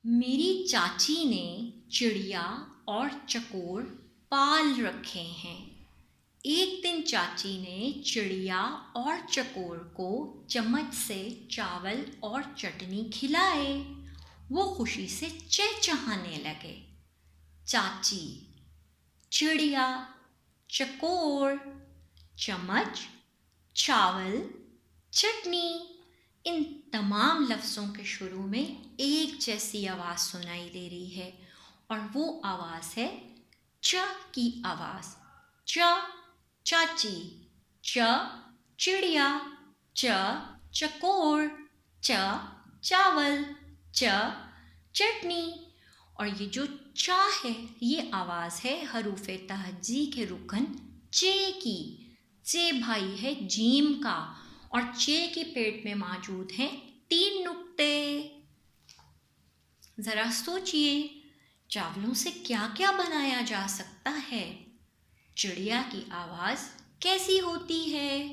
मेरी चाची ने चिड़िया और चकोर पाल रखे हैं। एक दिन चाची ने चिड़िया और चकोर को चम्मच से चावल और चटनी खिलाए। वो खुशी से चहचहाने लगे। चाची, चिड़िया, चकोर, चम्मच, चावल, चटनी, इन तमाम लफ्ज़ों के शुरू में एक जैसी आवाज़ सुनाई दे रही है और वो आवाज़ है च की आवाज़। च चाची, च चिड़िया, च चकोर, च चावल, च चटनी। और ये जो चा है ये आवाज़ है हरूफे तहज्जी के रुकन चे की। चे भाई है जीम का और चे के पेट में मौजूद हैं 3 नुक्ते। ज़रा सोचिए, चावलों से क्या क्या बनाया जा सकता है? चिड़िया की आवाज़ कैसी होती है?